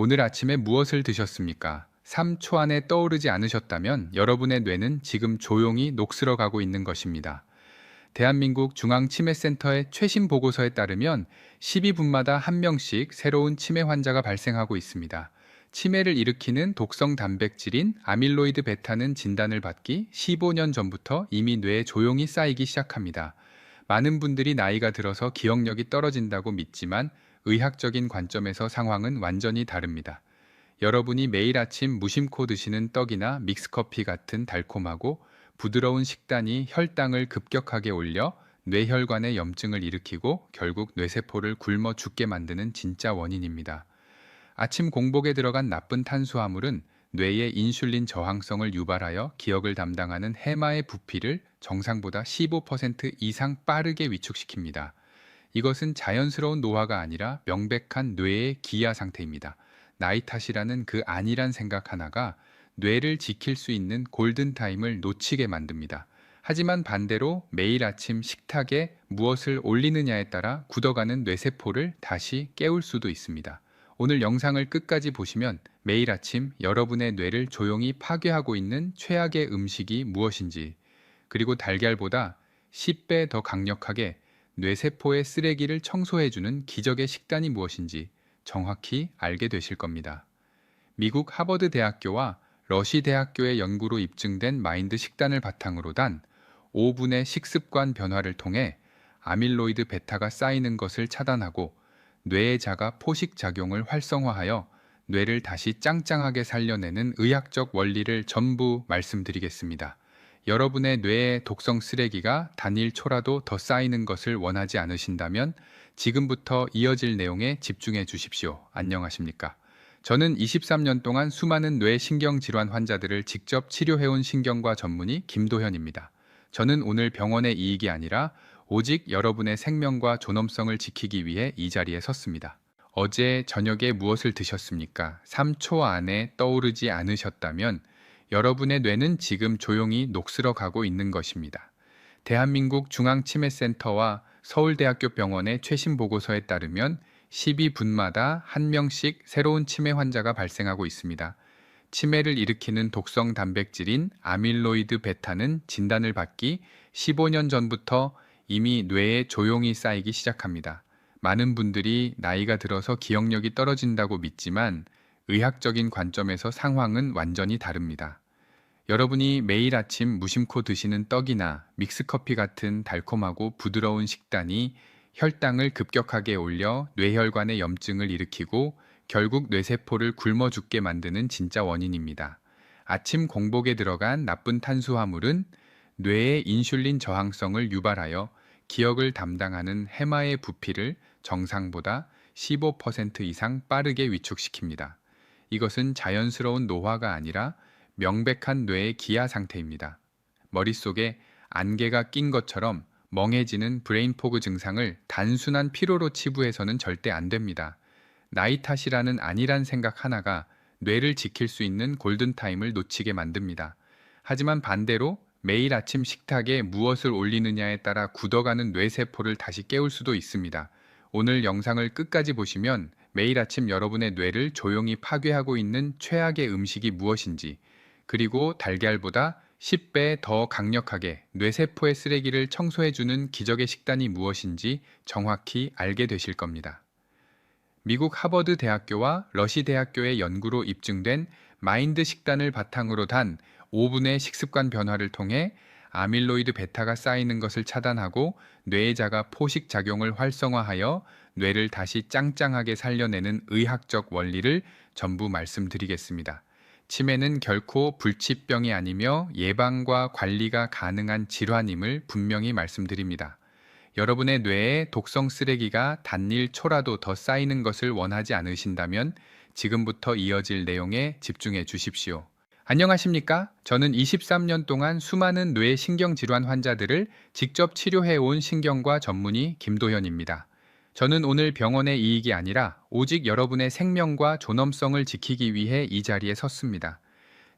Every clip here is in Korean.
오늘 아침에 무엇을 드셨습니까? 3초 안에 떠오르지 않으셨다면 여러분의 뇌는 지금 조용히 녹슬어 가고 있는 것입니다. 대한민국 중앙치매센터의 최신 보고서에 따르면 12분마다 한 명씩 새로운 치매 환자가 발생하고 있습니다. 치매를 일으키는 독성 단백질인 아밀로이드 베타는 진단을 받기 15년 전부터 이미 뇌에 조용히 쌓이기 시작합니다. 많은 분들이 나이가 들어서 기억력이 떨어진다고 믿지만 의학적인 관점에서 상황은 완전히 다릅니다. 여러분이 매일 아침 무심코 드시는 떡이나 믹스커피 같은 달콤하고 부드러운 식단이 혈당을 급격하게 올려 뇌혈관의 염증을 일으키고 결국 뇌세포를 굶어 죽게 만드는 진짜 원인입니다. 아침 공복에 들어간 나쁜 탄수화물은 뇌의 인슐린 저항성을 유발하여 기억을 담당하는 해마의 부피를 정상보다 15% 이상 빠르게 위축시킵니다. 이것은 자연스러운 노화가 아니라 명백한 뇌의 기아 상태입니다. 나이 탓이라는 그 안일한 생각 하나가 뇌를 지킬 수 있는 골든타임을 놓치게 만듭니다. 하지만 반대로 매일 아침 식탁에 무엇을 올리느냐에 따라 굳어가는 뇌세포를 다시 깨울 수도 있습니다. 오늘 영상을 끝까지 보시면 매일 아침 여러분의 뇌를 조용히 파괴하고 있는 최악의 음식이 무엇인지, 그리고 달걀보다 10배 더 강력하게 뇌세포의 쓰레기를 청소해주는 기적의 식단이 무엇인지 정확히 알게 되실 겁니다. 미국 하버드 대학교와 러시 대학교의 연구로 입증된 마인드 식단을 바탕으로 단 5분의 식습관 변화를 통해 아밀로이드 베타가 쌓이는 것을 차단하고 뇌의 자가 포식 작용을 활성화하여 뇌를 다시 짱짱하게 살려내는 의학적 원리를 전부 말씀드리겠습니다. 여러분의 뇌의 독성 쓰레기가 단일 초라도 더 쌓이는 것을 원하지 않으신다면 지금부터 이어질 내용에 집중해 주십시오. 안녕하십니까? 저는 23년 동안 수많은 뇌신경질환 환자들을 직접 치료해온 신경과 전문의 김도현입니다. 저는 오늘 병원의 이익이 아니라 오직 여러분의 생명과 존엄성을 지키기 위해 이 자리에 섰습니다. 어제 저녁에 무엇을 드셨습니까? 3초 안에 떠오르지 않으셨다면 여러분의 뇌는 지금 조용히 녹슬어 가고 있는 것입니다. 대한민국 중앙치매센터와 서울대학교 병원의 최신 보고서에 따르면 12분마다 한 명씩 새로운 치매 환자가 발생하고 있습니다. 치매를 일으키는 독성 단백질인 아밀로이드 베타는 진단을 받기 15년 전부터 이미 뇌에 조용히 쌓이기 시작합니다. 많은 분들이 나이가 들어서 기억력이 떨어진다고 믿지만 의학적인 관점에서 상황은 완전히 다릅니다. 여러분이 매일 아침 무심코 드시는 떡이나 믹스커피 같은 달콤하고 부드러운 식단이 혈당을 급격하게 올려 뇌혈관의 염증을 일으키고 결국 뇌세포를 굶어 죽게 만드는 진짜 원인입니다. 아침 공복에 들어간 나쁜 탄수화물은 뇌의 인슐린 저항성을 유발하여 기억을 담당하는 해마의 부피를 정상보다 15% 이상 빠르게 위축시킵니다. 이것은 자연스러운 노화가 아니라 명백한 뇌의 기아 상태입니다. 머릿속에 안개가 낀 것처럼 멍해지는 브레인포그 증상을 단순한 피로로 치부해서는 절대 안 됩니다. 나이 탓이라는 안일한 생각 하나가 뇌를 지킬 수 있는 골든타임을 놓치게 만듭니다. 하지만 반대로 매일 아침 식탁에 무엇을 올리느냐에 따라 굳어가는 뇌세포를 다시 깨울 수도 있습니다. 오늘 영상을 끝까지 보시면 매일 아침 여러분의 뇌를 조용히 파괴하고 있는 최악의 음식이 무엇인지, 그리고 달걀보다 10배 더 강력하게 뇌세포의 쓰레기를 청소해주는 기적의 식단이 무엇인지 정확히 알게 되실 겁니다. 미국 하버드 대학교와 러시 대학교의 연구로 입증된 마인드 식단을 바탕으로 단 5분의 식습관 변화를 통해 아밀로이드 베타가 쌓이는 것을 차단하고 뇌의 자가 포식 작용을 활성화하여 뇌를 다시 짱짱하게 살려내는 의학적 원리를 전부 말씀드리겠습니다. 치매는 결코 불치병이 아니며 예방과 관리가 가능한 질환임을 분명히 말씀드립니다. 여러분의 뇌에 독성 쓰레기가 단일 초라도 더 쌓이는 것을 원하지 않으신다면 지금부터 이어질 내용에 집중해 주십시오. 안녕하십니까? 저는 23년 동안 수많은 뇌신경질환 환자들을 직접 치료해 온 신경과 전문의 김도현입니다. 저는 오늘 병원의 이익이 아니라 오직 여러분의 생명과 존엄성을 지키기 위해 이 자리에 섰습니다.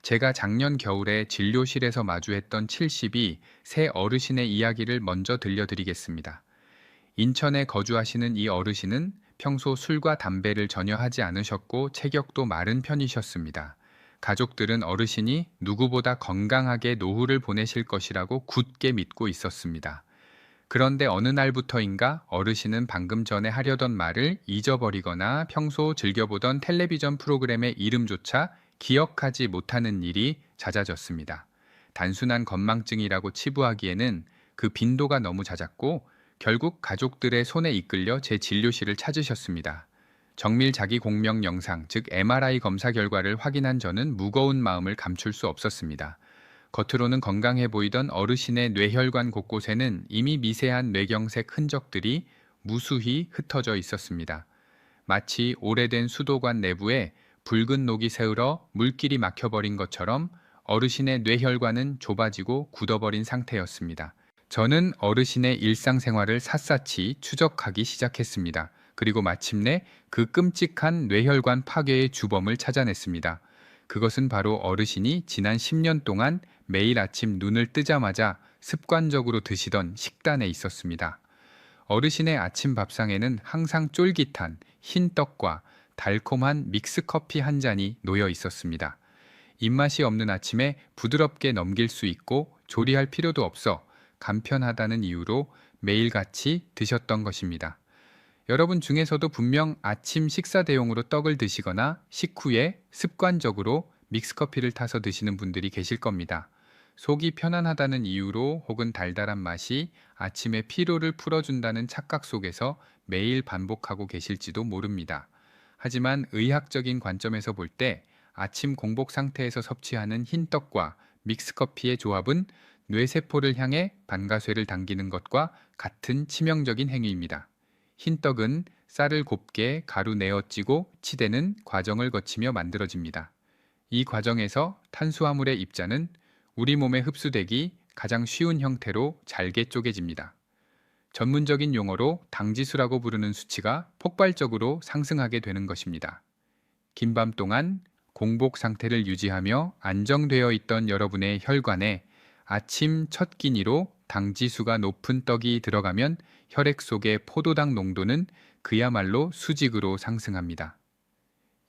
제가 작년 겨울에 진료실에서 마주했던 72세 어르신의 이야기를 먼저 들려드리겠습니다. 인천에 거주하시는 이 어르신은 평소 술과 담배를 전혀 하지 않으셨고 체격도 마른 편이셨습니다. 가족들은 어르신이 누구보다 건강하게 노후를 보내실 것이라고 굳게 믿고 있었습니다. 그런데 어느 날부터인가 어르신은 방금 전에 하려던 말을 잊어버리거나 평소 즐겨보던 텔레비전 프로그램의 이름조차 기억하지 못하는 일이 잦아졌습니다. 단순한 건망증이라고 치부하기에는 그 빈도가 너무 잦았고 결국 가족들의 손에 이끌려 제 진료실을 찾으셨습니다. 정밀 자기 공명 영상, 즉 MRI 검사 결과를 확인한 저는 무거운 마음을 감출 수 없었습니다. 겉으로는 건강해 보이던 어르신의 뇌혈관 곳곳에는 이미 미세한 뇌경색 흔적들이 무수히 흩어져 있었습니다. 마치 오래된 수도관 내부에 붉은 녹이 새으러 물길이 막혀버린 것처럼 어르신의 뇌혈관은 좁아지고 굳어버린 상태였습니다. 저는 어르신의 일상생활을 샅샅이 추적하기 시작했습니다. 그리고 마침내 그 끔찍한 뇌혈관 파괴의 주범을 찾아냈습니다. 그것은 바로 어르신이 지난 10년 동안 매일 아침 눈을 뜨자마자 습관적으로 드시던 식단에 있었습니다. 어르신의 아침 밥상에는 항상 쫄깃한 흰 떡과 달콤한 믹스커피 한 잔이 놓여 있었습니다. 입맛이 없는 아침에 부드럽게 넘길 수 있고 조리할 필요도 없어 간편하다는 이유로 매일같이 드셨던 것입니다. 여러분 중에서도 분명 아침 식사 대용으로 떡을 드시거나 식후에 습관적으로 믹스커피를 타서 드시는 분들이 계실 겁니다. 속이 편안하다는 이유로 혹은 달달한 맛이 아침의 피로를 풀어준다는 착각 속에서 매일 반복하고 계실지도 모릅니다. 하지만 의학적인 관점에서 볼 때 아침 공복 상태에서 섭취하는 흰떡과 믹스커피의 조합은 뇌세포를 향해 반가쇠를 당기는 것과 같은 치명적인 행위입니다. 흰떡은 쌀을 곱게 가루 내어 찌고 치대는 과정을 거치며 만들어집니다. 이 과정에서 탄수화물의 입자는 우리 몸에 흡수되기 가장 쉬운 형태로 잘게 쪼개집니다. 전문적인 용어로 당지수라고 부르는 수치가 폭발적으로 상승하게 되는 것입니다. 긴 밤 동안 공복 상태를 유지하며 안정되어 있던 여러분의 혈관에 아침 첫 끼니로 당지수가 높은 떡이 들어가면 혈액 속의 포도당 농도는 그야말로 수직으로 상승합니다.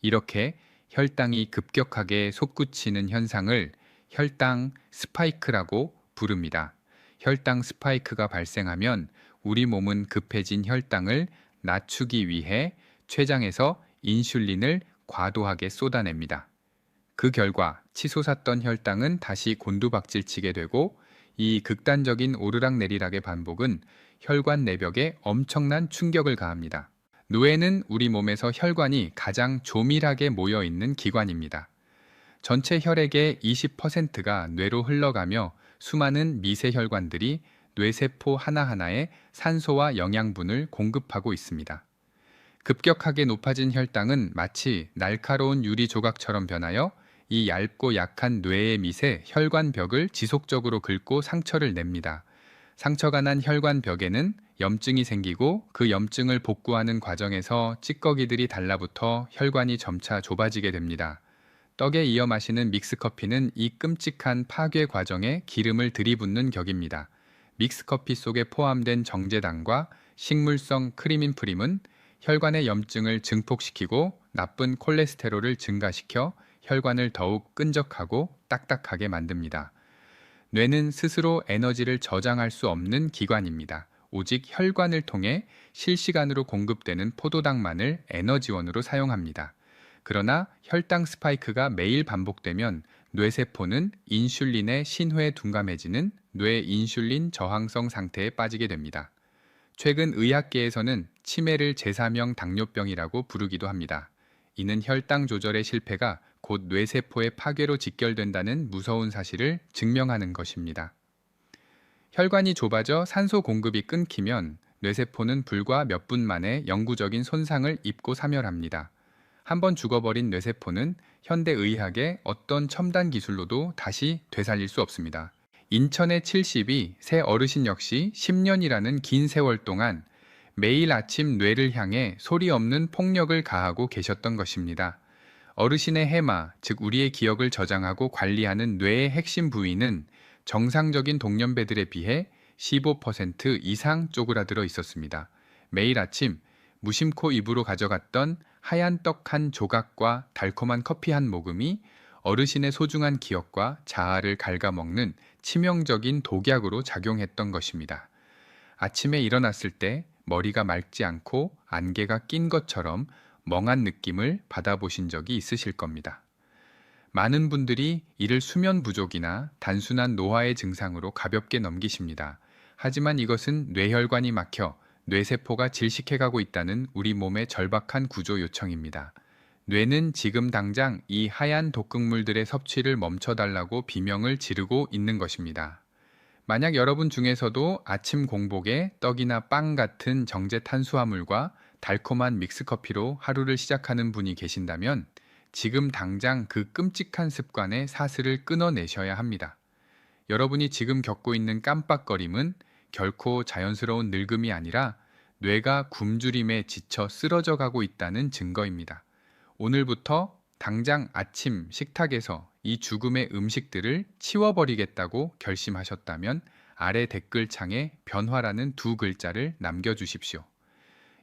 이렇게 혈당이 급격하게 솟구치는 현상을 혈당 스파이크라고 부릅니다. 혈당 스파이크가 발생하면 우리 몸은 급해진 혈당을 낮추기 위해 췌장에서 인슐린을 과도하게 쏟아냅니다. 그 결과 치솟았던 혈당은 다시 곤두박질치게 되고 이 극단적인 오르락내리락의 반복은 혈관 내벽에 엄청난 충격을 가합니다. 뇌는 우리 몸에서 혈관이 가장 조밀하게 모여 있는 기관입니다. 전체 혈액의 20%가 뇌로 흘러가며 수많은 미세 혈관들이 뇌세포 하나하나에 산소와 영양분을 공급하고 있습니다. 급격하게 높아진 혈당은 마치 날카로운 유리 조각처럼 변하여 이 얇고 약한 뇌의 밑에 혈관벽을 지속적으로 긁고 상처를 냅니다. 상처가 난 혈관벽에는 염증이 생기고 그 염증을 복구하는 과정에서 찌꺼기들이 달라붙어 혈관이 점차 좁아지게 됩니다. 떡에 이어 마시는 믹스커피는 이 끔찍한 파괴 과정에 기름을 들이붓는 격입니다. 믹스커피 속에 포함된 정제당과 식물성 크리민프림은 혈관의 염증을 증폭시키고 나쁜 콜레스테롤을 증가시켜 혈관을 더욱 끈적하고 딱딱하게 만듭니다. 뇌는 스스로 에너지를 저장할 수 없는 기관입니다. 오직 혈관을 통해 실시간으로 공급되는 포도당만을 에너지원으로 사용합니다. 그러나 혈당 스파이크가 매일 반복되면 뇌세포는 인슐린에 신호에 둔감해지는 뇌 인슐린 저항성 상태에 빠지게 됩니다. 최근 의학계에서는 치매를 제3형 당뇨병이라고 부르기도 합니다. 이는 혈당 조절의 실패가 곧 뇌세포의 파괴로 직결된다는 무서운 사실을 증명하는 것입니다. 혈관이 좁아져 산소 공급이 끊기면 뇌세포는 불과 몇 분 만에 영구적인 손상을 입고 사멸합니다. 한번 죽어버린 뇌세포는 현대의학의 어떤 첨단 기술로도 다시 되살릴 수 없습니다. 인천의 70이 새 어르신 역시 10년이라는 긴 세월 동안 매일 아침 뇌를 향해 소리 없는 폭력을 가하고 계셨던 것입니다. 어르신의 해마, 즉 우리의 기억을 저장하고 관리하는 뇌의 핵심 부위는 정상적인 동년배들에 비해 15% 이상 쪼그라들어 있었습니다. 매일 아침 무심코 입으로 가져갔던 하얀 떡 한 조각과 달콤한 커피 한 모금이 어르신의 소중한 기억과 자아를 갉아먹는 치명적인 독약으로 작용했던 것입니다. 아침에 일어났을 때 머리가 맑지 않고 안개가 낀 것처럼 멍한 느낌을 받아보신 적이 있으실 겁니다. 많은 분들이 이를 수면 부족이나 단순한 노화의 증상으로 가볍게 넘기십니다. 하지만 이것은 뇌혈관이 막혀 뇌세포가 질식해가고 있다는 우리 몸의 절박한 구조 요청입니다. 뇌는 지금 당장 이 하얀 독극물들의 섭취를 멈춰달라고 비명을 지르고 있는 것입니다. 만약 여러분 중에서도 아침 공복에 떡이나 빵 같은 정제 탄수화물과 달콤한 믹스커피로 하루를 시작하는 분이 계신다면 지금 당장 그 끔찍한 습관의 사슬을 끊어내셔야 합니다. 여러분이 지금 겪고 있는 깜빡거림은 결코 자연스러운 늙음이 아니라 뇌가 굶주림에 지쳐 쓰러져 가고 있다는 증거입니다. 오늘부터 당장 아침 식탁에서 이 죽음의 음식들을 치워버리겠다고 결심하셨다면 아래 댓글창에 변화라는 두 글자를 남겨주십시오.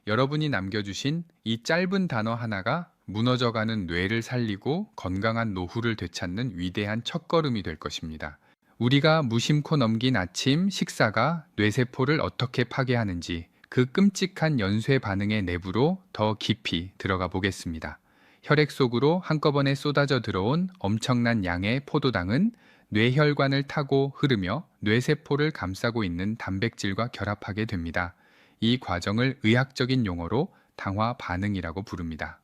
여러분이 남겨주신 이 짧은 단어 하나가 무너져가는 뇌를 살리고 건강한 노후를 되찾는 위대한 첫걸음이 될 것입니다. 우리가 무심코 넘긴 아침 식사가 뇌세포를 어떻게 파괴하는지 그 끔찍한 연쇄 반응의 내부로 더 깊이 들어가 보겠습니다. 혈액 속으로 한꺼번에 쏟아져 들어온 엄청난 양의 포도당은 뇌혈관을 타고 흐르며 뇌세포를 감싸고 있는 단백질과 결합하게 됩니다. 이 과정을 의학적인 용어로 당화 반응이라고 부릅니다.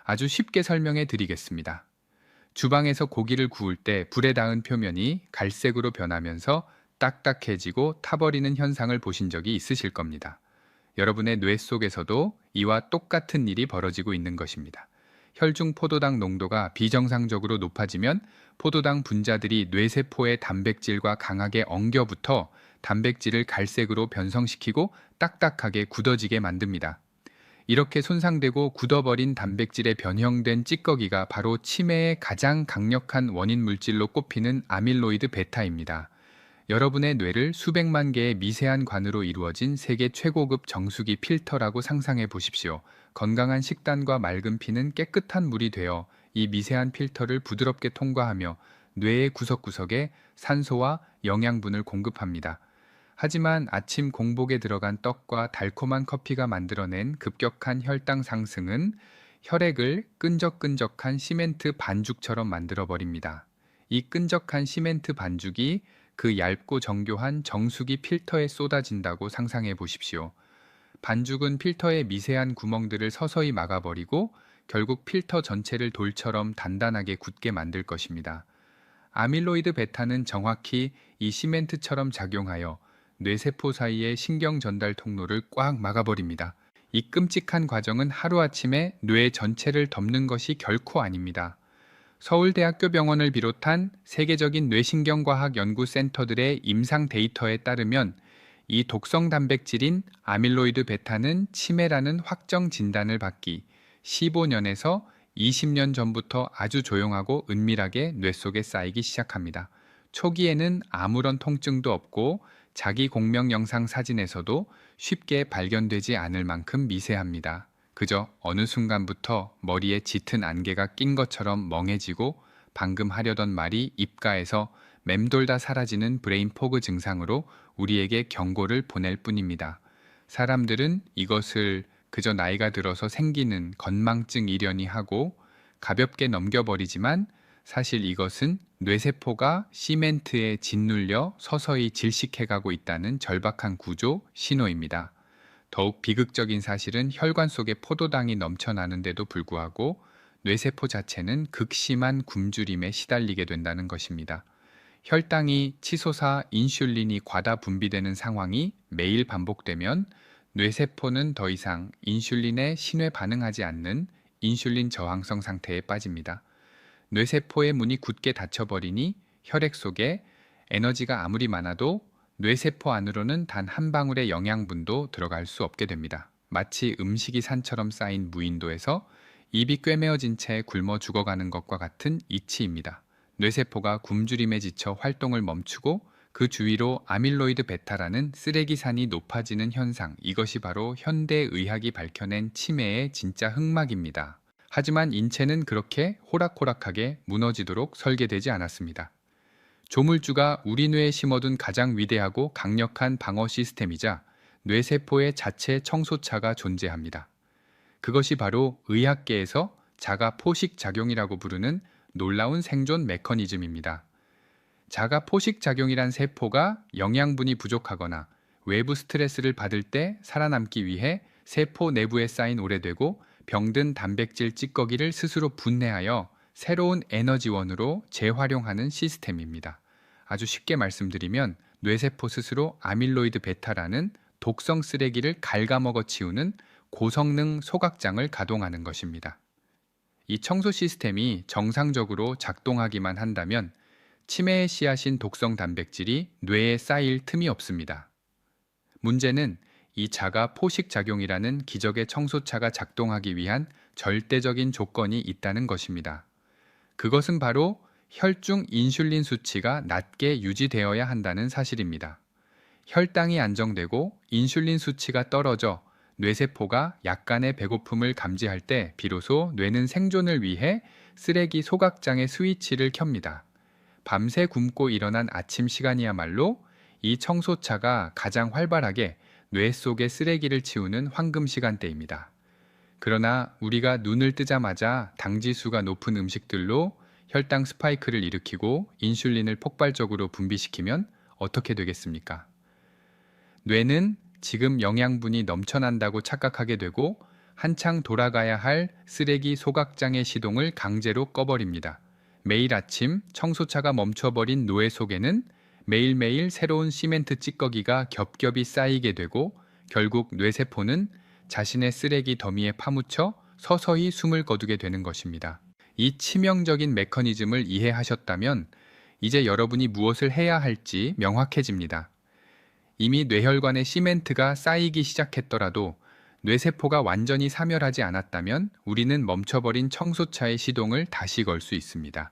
아주 쉽게 설명해 드리겠습니다. 주방에서 고기를 구울 때 불에 닿은 표면이 갈색으로 변하면서 딱딱해지고 타버리는 현상을 보신 적이 있으실 겁니다. 여러분의 뇌 속에서도 이와 똑같은 일이 벌어지고 있는 것입니다. 혈중 포도당 농도가 비정상적으로 높아지면 포도당 분자들이 뇌세포의 단백질과 강하게 엉겨붙어 단백질을 갈색으로 변성시키고 딱딱하게 굳어지게 만듭니다. 이렇게 손상되고 굳어버린 단백질에 변형된 찌꺼기가 바로 치매의 가장 강력한 원인 물질로 꼽히는 아밀로이드 베타입니다. 여러분의 뇌를 수백만 개의 미세한 관으로 이루어진 세계 최고급 정수기 필터라고 상상해 보십시오. 건강한 식단과 맑은 피는 깨끗한 물이 되어 이 미세한 필터를 부드럽게 통과하며 뇌의 구석구석에 산소와 영양분을 공급합니다. 하지만 아침 공복에 들어간 떡과 달콤한 커피가 만들어낸 급격한 혈당 상승은 혈액을 끈적끈적한 시멘트 반죽처럼 만들어버립니다. 이 끈적한 시멘트 반죽이 그 얇고 정교한 정수기 필터에 쏟아진다고 상상해 보십시오. 반죽은 필터의 미세한 구멍들을 서서히 막아버리고 결국 필터 전체를 돌처럼 단단하게 굳게 만들 것입니다. 아밀로이드 베타는 정확히 이 시멘트처럼 작용하여 뇌세포 사이의 신경 전달 통로를 꽉 막아버립니다. 이 끔찍한 과정은 하루아침에 뇌 전체를 덮는 것이 결코 아닙니다. 서울대학교 병원을 비롯한 세계적인 뇌신경과학 연구센터들의 임상 데이터에 따르면 이 독성 단백질인 아밀로이드 베타는 치매라는 확정 진단을 받기 15년에서 20년 전부터 아주 조용하고 은밀하게 뇌 속에 쌓이기 시작합니다. 초기에는 아무런 통증도 없고 자기 공명 영상 사진에서도 쉽게 발견되지 않을 만큼 미세합니다. 그저 어느 순간부터 머리에 짙은 안개가 낀 것처럼 멍해지고 방금 하려던 말이 입가에서 맴돌다 사라지는 브레인 포그 증상으로 우리에게 경고를 보낼 뿐입니다. 사람들은 이것을 그저 나이가 들어서 생기는 건망증 이려니 하고 가볍게 넘겨버리지만 사실 이것은 뇌세포가 시멘트에 짓눌려 서서히 질식해가고 있다는 절박한 구조 신호입니다. 더욱 비극적인 사실은 혈관 속에 포도당이 넘쳐나는데도 불구하고 뇌세포 자체는 극심한 굶주림에 시달리게 된다는 것입니다. 혈당이 치솟아 인슐린이 과다 분비되는 상황이 매일 반복되면 뇌세포는 더 이상 인슐린에 신뢰 반응하지 않는 인슐린 저항성 상태에 빠집니다. 뇌세포의 문이 굳게 닫혀버리니 혈액 속에 에너지가 아무리 많아도 뇌세포 안으로는 단 한 방울의 영양분도 들어갈 수 없게 됩니다. 마치 음식이 산처럼 쌓인 무인도에서 입이 꿰매어진 채 굶어 죽어가는 것과 같은 이치입니다. 뇌세포가 굶주림에 지쳐 활동을 멈추고 그 주위로 아밀로이드 베타라는 쓰레기산이 높아지는 현상, 이것이 바로 현대의학이 밝혀낸 치매의 진짜 흑막입니다. 하지만 인체는 그렇게 호락호락하게 무너지도록 설계되지 않았습니다. 조물주가 우리 뇌에 심어둔 가장 위대하고 강력한 방어 시스템이자 뇌세포의 자체 청소차가 존재합니다. 그것이 바로 의학계에서 자가 포식 작용이라고 부르는 놀라운 생존 메커니즘입니다. 자가 포식 작용이란 세포가 영양분이 부족하거나 외부 스트레스를 받을 때 살아남기 위해 세포 내부에 쌓인 오래되고 병든 단백질 찌꺼기를 스스로 분해하여 새로운 에너지원으로 재활용하는 시스템입니다. 아주 쉽게 말씀드리면 뇌세포 스스로 아밀로이드 베타라는 독성 쓰레기를 갉아먹어 치우는 고성능 소각장을 가동하는 것입니다. 이 청소 시스템이 정상적으로 작동하기만 한다면 치매의 씨앗인 독성 단백질이 뇌에 쌓일 틈이 없습니다. 문제는 이 자가 포식 작용이라는 기적의 청소차가 작동하기 위한 절대적인 조건이 있다는 것입니다. 그것은 바로 혈중 인슐린 수치가 낮게 유지되어야 한다는 사실입니다. 혈당이 안정되고 인슐린 수치가 떨어져 뇌세포가 약간의 배고픔을 감지할 때 비로소 뇌는 생존을 위해 쓰레기 소각장의 스위치를 켭니다. 밤새 굶고 일어난 아침 시간이야말로 이 청소차가 가장 활발하게 뇌 속의 쓰레기를 치우는 황금 시간대입니다. 그러나 우리가 눈을 뜨자마자 당지수가 높은 음식들로 혈당 스파이크를 일으키고 인슐린을 폭발적으로 분비시키면 어떻게 되겠습니까? 뇌는 지금 영양분이 넘쳐난다고 착각하게 되고 한창 돌아가야 할 쓰레기 소각장의 시동을 강제로 꺼버립니다. 매일 아침 청소차가 멈춰버린 뇌 속에는 매일매일 새로운 시멘트 찌꺼기가 겹겹이 쌓이게 되고 결국 뇌세포는 자신의 쓰레기 더미에 파묻혀 서서히 숨을 거두게 되는 것입니다. 이 치명적인 메커니즘을 이해하셨다면 이제 여러분이 무엇을 해야 할지 명확해집니다. 이미 뇌혈관에 시멘트가 쌓이기 시작했더라도 뇌세포가 완전히 사멸하지 않았다면 우리는 멈춰버린 청소차의 시동을 다시 걸 수 있습니다.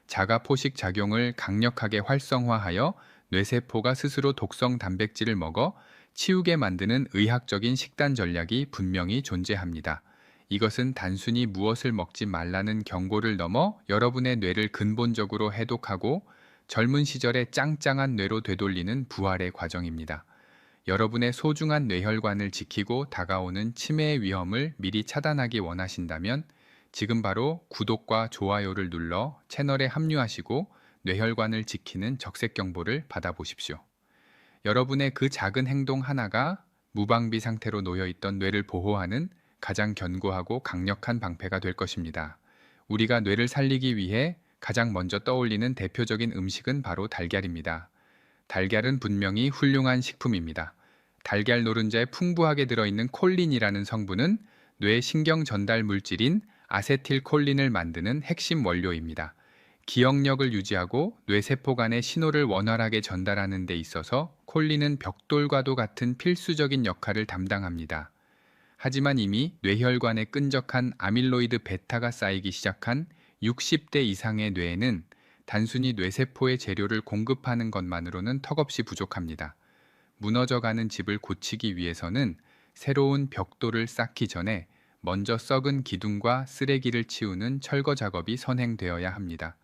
자가 포식 작용을 강력하게 활성화하여 뇌세포가 스스로 독성 단백질을 먹어 치우게 만드는 의학적인 식단 전략이 분명히 존재합니다. 이것은 단순히 무엇을 먹지 말라는 경고를 넘어 여러분의 뇌를 근본적으로 해독하고 젊은 시절의 짱짱한 뇌로 되돌리는 부활의 과정입니다. 여러분의 소중한 뇌혈관을 지키고 다가오는 치매의 위험을 미리 차단하기 원하신다면 지금 바로 구독과 좋아요를 눌러 채널에 합류하시고 뇌혈관을 지키는 적색 경보를 받아보십시오. 여러분의 그 작은 행동 하나가 무방비 상태로 놓여있던 뇌를 보호하는 가장 견고하고 강력한 방패가 될 것입니다. 우리가 뇌를 살리기 위해 가장 먼저 떠올리는 대표적인 음식은 바로 달걀입니다. 달걀은 분명히 훌륭한 식품입니다. 달걀 노른자에 풍부하게 들어있는 콜린이라는 성분은 뇌 신경 전달 물질인 아세틸콜린을 만드는 핵심 원료입니다. 기억력을 유지하고 뇌세포 간의 신호를 원활하게 전달하는 데 있어서 콜린은 벽돌과도 같은 필수적인 역할을 담당합니다. 하지만 이미 뇌혈관에 끈적한 아밀로이드 베타가 쌓이기 시작한 60대 이상의 뇌에는 단순히 뇌세포의 재료를 공급하는 것만으로는 턱없이 부족합니다. 무너져가는 집을 고치기 위해서는 새로운 벽돌을 쌓기 전에 먼저 썩은 기둥과 쓰레기를 치우는 철거 작업이 선행되어야 합니다.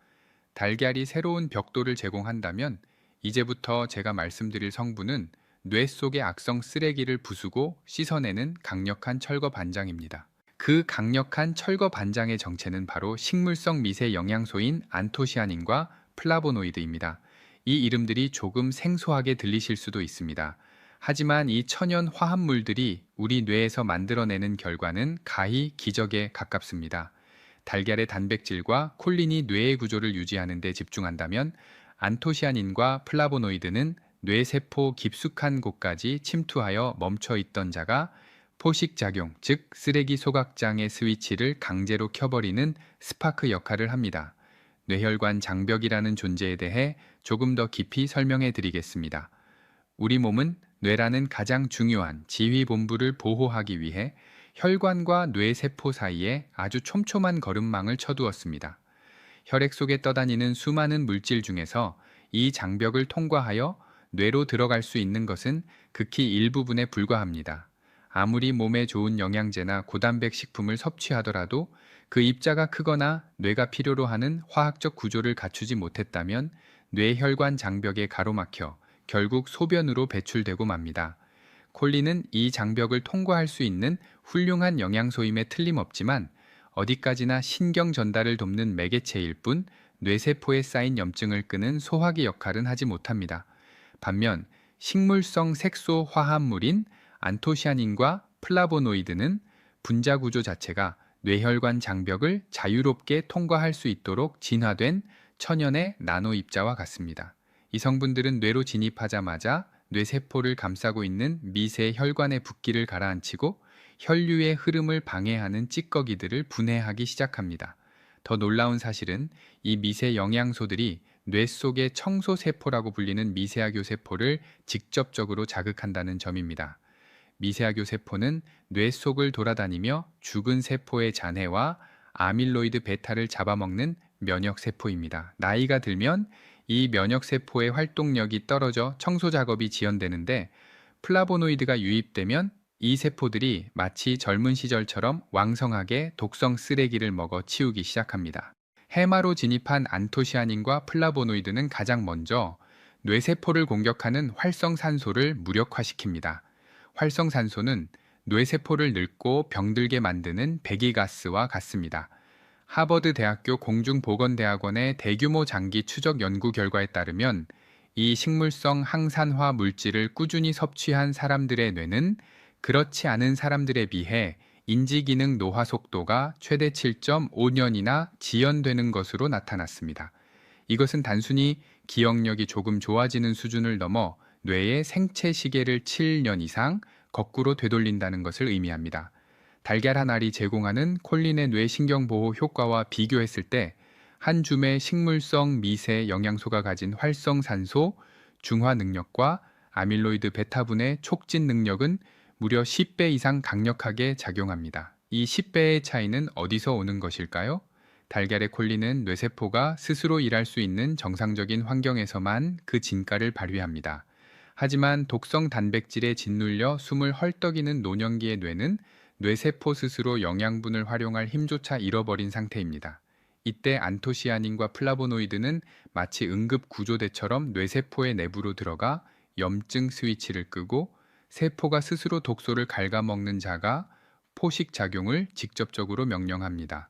달걀이 새로운 벽돌을 제공한다면 이제부터 제가 말씀드릴 성분은 뇌 속의 악성 쓰레기를 부수고 씻어내는 강력한 철거 반장입니다. 그 강력한 철거 반장의 정체는 바로 식물성 미세 영양소인 안토시아닌과 플라보노이드입니다. 이 이름들이 조금 생소하게 들리실 수도 있습니다. 하지만 이 천연 화합물들이 우리 뇌에서 만들어내는 결과는 가히 기적에 가깝습니다. 달걀의 단백질과 콜린이 뇌의 구조를 유지하는 데 집중한다면 안토시아닌과 플라보노이드는 뇌세포 깊숙한 곳까지 침투하여 멈춰있던 자가 포식작용, 즉 쓰레기 소각장의 스위치를 강제로 켜버리는 스파크 역할을 합니다. 뇌혈관 장벽이라는 존재에 대해 조금 더 깊이 설명해 드리겠습니다. 우리 몸은 뇌라는 가장 중요한 지휘본부를 보호하기 위해 혈관과 뇌세포 사이에 아주 촘촘한 거름망을 쳐두었습니다. 혈액 속에 떠다니는 수많은 물질 중에서 이 장벽을 통과하여 뇌로 들어갈 수 있는 것은 극히 일부분에 불과합니다. 아무리 몸에 좋은 영양제나 고단백 식품을 섭취하더라도 그 입자가 크거나 뇌가 필요로 하는 화학적 구조를 갖추지 못했다면 뇌혈관 장벽에 가로막혀 결국 소변으로 배출되고 맙니다. 콜린은 이 장벽을 통과할 수 있는 훌륭한 영양소임에 틀림없지만 어디까지나 신경 전달을 돕는 매개체일 뿐 뇌세포에 쌓인 염증을 끄는 소화기 역할은 하지 못합니다. 반면 식물성 색소 화합물인 안토시아닌과 플라보노이드는 분자 구조 자체가 뇌혈관 장벽을 자유롭게 통과할 수 있도록 진화된 천연의 나노 입자와 같습니다. 이 성분들은 뇌로 진입하자마자 뇌세포를 감싸고 있는 미세 혈관의 붓기를 가라앉히고 혈류의 흐름을 방해하는 찌꺼기들을 분해하기 시작합니다. 더 놀라운 사실은 이 미세 영양소들이 뇌 속의 청소세포라고 불리는 미세하교 세포를 직접적으로 자극한다는 점입니다. 미세하교 세포는 뇌 속을 돌아다니며 죽은 세포의 잔해와 아밀로이드 베타를 잡아먹는 면역세포입니다. 나이가 들면 이 면역세포의 활동력이 떨어져 청소 작업이 지연되는데 플라보노이드가 유입되면 이 세포들이 마치 젊은 시절처럼 왕성하게 독성 쓰레기를 먹어 치우기 시작합니다. 해마로 진입한 안토시아닌과 플라보노이드는 가장 먼저 뇌세포를 공격하는 활성산소를 무력화시킵니다. 활성산소는 뇌세포를 늙고 병들게 만드는 배기가스와 같습니다. 하버드 대학교 공중보건대학원의 대규모 장기 추적 연구 결과에 따르면 이 식물성 항산화 물질을 꾸준히 섭취한 사람들의 뇌는 그렇지 않은 사람들에 비해 인지기능 노화 속도가 최대 7.5년이나 지연되는 것으로 나타났습니다. 이것은 단순히 기억력이 조금 좋아지는 수준을 넘어 뇌의 생체 시계를 7년 이상 거꾸로 되돌린다는 것을 의미합니다. 달걀 한 알이 제공하는 콜린의 뇌신경보호 효과와 비교했을 때 한 줌의 식물성 미세 영양소가 가진 활성산소 중화 능력과 아밀로이드 베타분의 촉진 능력은 무려 10배 이상 강력하게 작용합니다. 이 10배의 차이는 어디서 오는 것일까요? 달걀의 콜린은 뇌세포가 스스로 일할 수 있는 정상적인 환경에서만 그 진가를 발휘합니다. 하지만 독성 단백질에 짓눌려 숨을 헐떡이는 노년기의 뇌는 뇌세포 스스로 영양분을 활용할 힘조차 잃어버린 상태입니다. 이때 안토시아닌과 플라보노이드는 마치 응급 구조대처럼 뇌세포의 내부로 들어가 염증 스위치를 끄고 세포가 스스로 독소를 갉아먹는 자가 포식 작용을 직접적으로 명령합니다.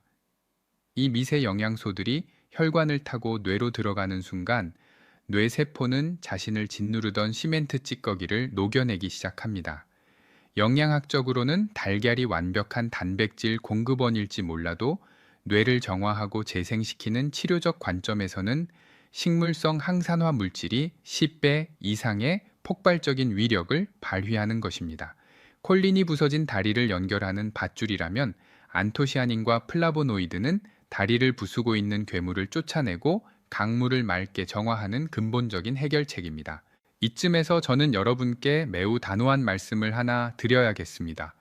이 미세 영양소들이 혈관을 타고 뇌로 들어가는 순간 뇌세포는 자신을 짓누르던 시멘트 찌꺼기를 녹여내기 시작합니다. 영양학적으로는 달걀이 완벽한 단백질 공급원일지 몰라도 뇌를 정화하고 재생시키는 치료적 관점에서는 식물성 항산화 물질이 10배 이상의 폭발적인 위력을 발휘하는 것입니다. 콜린이 부서진 다리를 연결하는 밧줄이라면 안토시아닌과 플라보노이드는 다리를 부수고 있는 괴물을 쫓아내고 강물을 맑게 정화하는 근본적인 해결책입니다. 이쯤에서 저는 여러분께 매우 단호한 말씀을 하나 드려야겠습니다.